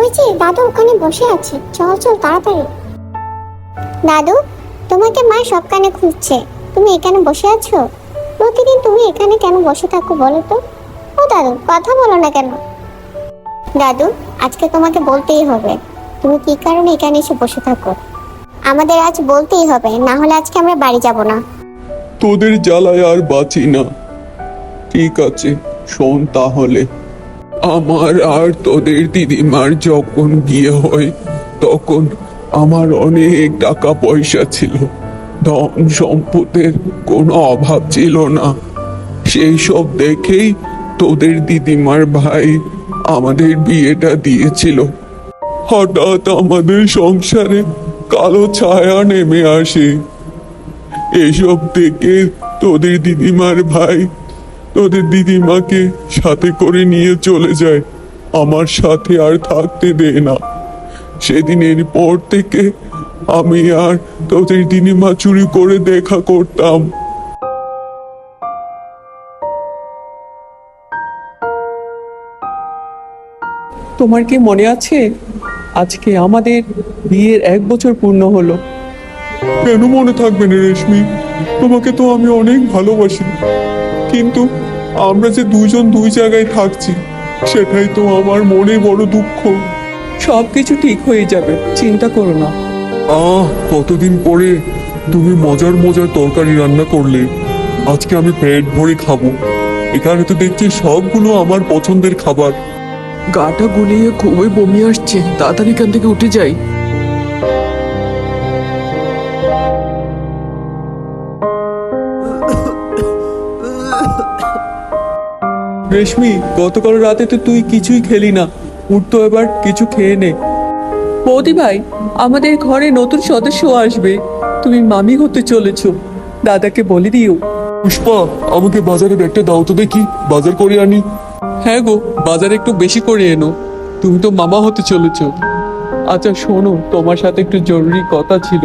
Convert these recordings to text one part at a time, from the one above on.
ওই যে দাদু ওখানে বসে আছে, চল চল তাড়াতাড়ি। দাদু, তোমাকে মা সব কানে খুঁজছে, তুমি এখানে বসে আছো? প্রতিদিন তুমি এখানে কেন বসে থাকো বলো তো? ও দাদু, কথা বলো না কেন? দাদু, আজকে তোমাকে বলতেই হবে, তুমি কি কারণে এখানে এসে বসে থাকো। আমাদের আজ বলতেই হবে, না হলে আজকে আমরা বাড়ি যাব না। তোদের জ্বালায় আর বাঁচি না। ঠিক আছে, শোন তাহলে। আমার আর তোদের দিদিমার যখন বিয়ে হয় তখন আমার অনেক টাকা পয়সা ছিল, ধন সম্পদের কোনো অভাব ছিল না। সেই সব দেখেই তোদের দিদিমার ভাই আমাদের বিয়েটা দিয়েছিল। হঠাৎ আমাদের সংসারে কালো ছায়া নেমে আসে। এসব দেখে তোদের দিদিমার ভাই তোদের দিদিমাকে সাথে করে নিয়ে চলে যায়, আমার সাথে আর থাকতে দেয় না। সেদিনের পর থেকে আমি আর তোদের দিদিমা চুরি করে দেখা করতাম। তোমার কি মনে আছে, আজকে আমাদের বিয়ের 1 বছর পূর্ণ হলো? কেন মনে থাকবে না রেশমি, তোমাকে তো আমি অনেক ভালোবাসি, কিন্তু আমরা যে দুজন দুই জায়গায় থাকছি সেটাই তো আমার মনে বড় দুঃখ। সবকিছু ঠিক হয়ে যাবে, চিন্তা করো না। কতদিন পরে তুমি মজার মজার তরকারি রান্না করলে, আজকে আমি পেট ভরে খাবো। এখানে তো দেখছি সবগুলো আমার পছন্দের খাবার। গাটা গুলিয়ে খুবই বমি আসছে, তাড়াতাড়ি এখান থেকে উঠে যাই। রেশমি, গতকাল রাতে তো তুই কিছুই খেলি না, উঠতো এবার কিছু খেয়ে নে। বৌদি ভাই, আমাদের ঘরে নতুন সদস্য আসবে, তুমি মামি হতে চলেছো, দাদাকে বলে দিও। পুষ্পা, আমাকে বাজারে ব্যাগটা দাও তো দেখি, বাজার করে আনি। হ্যাঁ গো, বাজারে একটু বেশি করে এনো, তুমি তো মামা হতে চলেছো। আচ্ছা শোনো, তোমার সাথে একটু জরুরি কথা ছিল।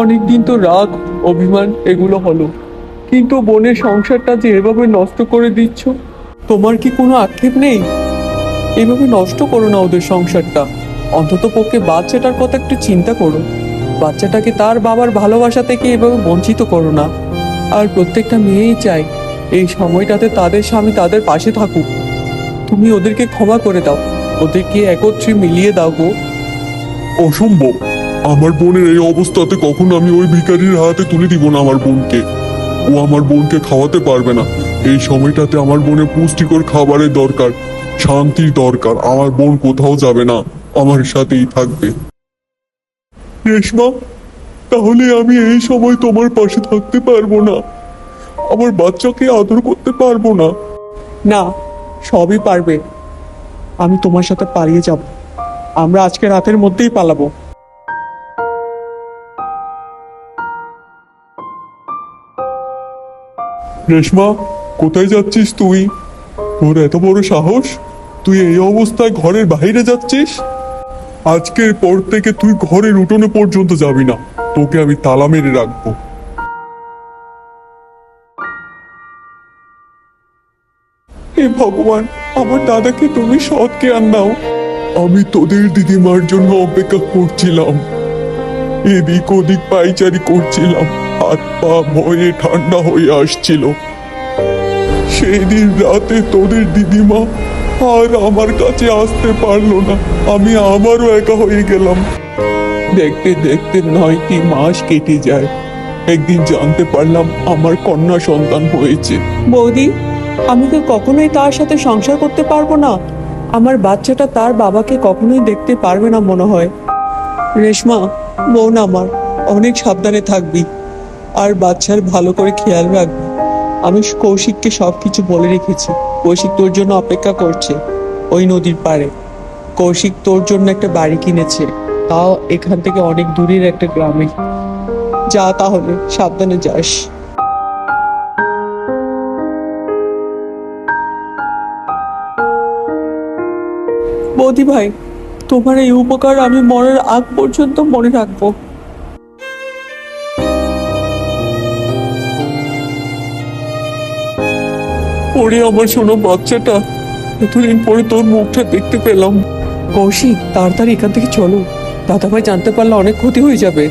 অনেকদিন তো রাগ অভিমান এগুলো হলো, কিন্তু বোনের সংসারটা যে এভাবে নষ্ট করে দিচ্ছ, তোমার কি কোনো আক্ষেপ নেই? এভাবে নষ্ট করো না ওদের সংসারটা, অন্তত পক্ষে বাচ্চাটার কথা একটু চিন্তা করো। বাচ্চাটাকে তার বাবার ভালোবাসা থেকে এভাবে বঞ্চিত করো না। আর প্রত্যেকটা মেয়েই চায় এই সময়টাতে তাদের স্বামী তাদের পাশে থাকুক। তুমি ওদেরকে ক্ষমা করে দাও, ওদেরকে একত্রে মিলিয়ে দাও গো। অসম্ভব, আমার বোনের এই অবস্থাতে কখনো আমি ওই ভিখারির হাতে তুলে দিব না আমার বোনকে। ও আমার বোনকে খাওয়াতে পারবে না। এই সময়টাতে আমার বোনের পুষ্টিকর খাবারের দরকার, শান্তির দরকার। আমার বোন কোথাও যাবে না, আমার সাথেই থাকবে। রেশমা, তাহলে আমি এই সময় তোমার পাশে থাকতে পারবো না? আমার বাচ্চাকে আদর করতে পারবো না? না, সবই পারবে। আমি তোমার সাথে পালিয়ে যাব, আমরা আজকে রাতের মধ্যেই পালাবো। রেশমা, কোথায় যাচ্ছিস তুই? তোর এত বড় সাহস, তুই এই অবস্থায় ঘরের বাইরে যাচ্ছিস? আজকের পর থেকে তুই ঘরের উঠোনে পর্যন্ত যাবি না, তোকে আমি তালা মেরে রাখবো। হে ভগবান, আমার দাদাকে তুমি সৎ জ্ঞান দাও। আমি তোদের দিদিমার জন্য অপেক্ষা করছিলাম, এদিক ওদিক পাইচারি করছিলাম, হাত পা ভয়ে ঠান্ডা হয়ে আসছিল। সেদিন রাতে তোদের দিদিমা আর আমার কাছে আসতে পারলো না, আমি আমারও একা হয়ে গেলাম। দেখতে দেখতে 9টি মাস কেটে যায়, একদিন জানতে পারলাম আমার কন্যা সন্তান হয়েছে। বৌদি, আমি তো কখনোই তার সাথে সংসার করতে পারবো না। আমার বাচ্চাটা তার বাবাকে কখনোই দেখতে পারবে না মনে হয়। রেশমা, বোন আমার, অনেক সাবধানে থাকবি, আর বাচ্চার ভালো করে খেয়াল রাখবি। আমি কৌশিককে সবকিছু বলে রেখেছি, কৌশিক তোর জন্য অপেক্ষা করছে ওই নদীর পাড়ে। কৌশিক তোর জন্য একটা বাড়ি কিনেছে, তাও এখান থেকে অনেক দূরের একটা গ্রামে। যা তাহলে, সাবধানে যাস। বৌদি ভাই, তোমার এই উপকার আমি মরার আগ পর্যন্ত মনে রাখবো। ওরে আমার শোনো বাচ্চাটা, এতদিন পরে তোর মুখটা দেখতে পেলাম। কৌশিক, তাড়াতাড়ি এখান থেকে চলো, দাদাভাই জানতে পারলে অনেক ক্ষতি হয়ে যাবে।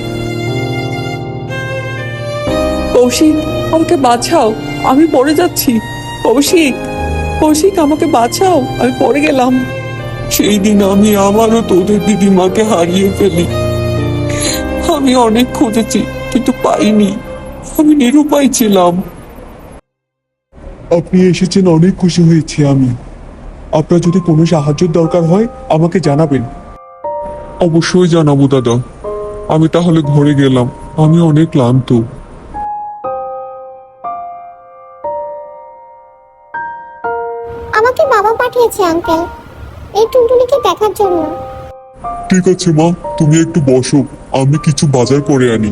কৌশিক, আমাকে বাঁচাও, আমি পড়ে যাচ্ছি। কৌশিক, কৌশিক, আমাকে বাঁচাও, আমি পড়ে গেলাম। সেই দিন আমি আমারও তোদের দিদিমাকে হারিয়ে ফেলি। আমি অনেক খুঁজেছি কিন্তু পাইনি, আমি নিরুপায় ছিলাম। আপনি এসেছেন, অনেক খুশি হয়েছি আমি। আপনার যদি কোনো সাহায্যের দরকার হয় আমাকে জানাবেন। অবশ্যই জানাবো দাদা। আমি তাহলে ঘরে গেলাম, আমি অনেক ক্লান্ত। আমাকে বাবা পাঠিয়েছে আঙ্কেল এই টুনটুনিকে দেখার জন্য। ঠিক আছে মা, তুমি একটু বসো, আমি কিছু বাজার করে আনি।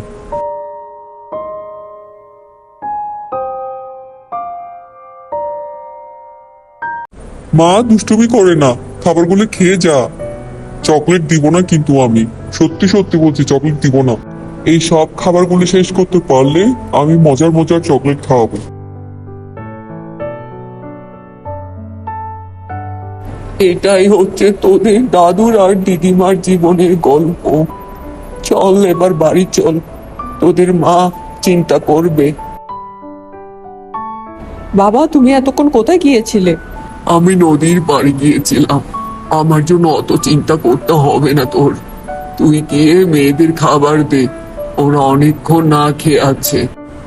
মা, দুষ্টুমি করে না, খাবারগুলো খেয়ে যা। চকলেট দিব না কিন্তু, আমি সত্যি সত্যি বলছি, চকলেট দিব না। এই সব খাবারগুলো শেষ করতে পারলে আমি মজার মজার চকলেট খাওয়াবো। এটাই হচ্ছে তোদের দাদুর আর দিদিমার জীবনের গল্প। চল এবার বাড়ি চল, তোদের মা চিন্তা করবে। বাবা, তুমি এতক্ষণ কোথায় গিয়েছিলে? আমি নদীর পাড়ে গিয়েছিলাম, আমার জন্য অত চিন্তা করতে হবে না তোর। তুই গিয়ে মেয়েদের খাবার দে, ওরা অনেকক্ষণ না খেয়ে আছে।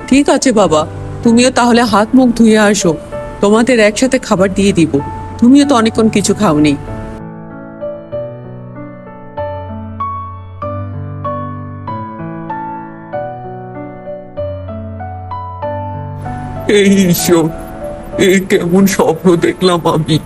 ঠিক আছে বাবা, তুমিও তাহলে হাত মুখ ধুয়ে আসো, তোমাদের একসাথে খাবার দিয়ে দিব। তুমিও তো অনেকক্ষণ কিছু খাওনি। এই ঈশ্বর, এই কেমন স্বপ্ন দেখলাম আমি।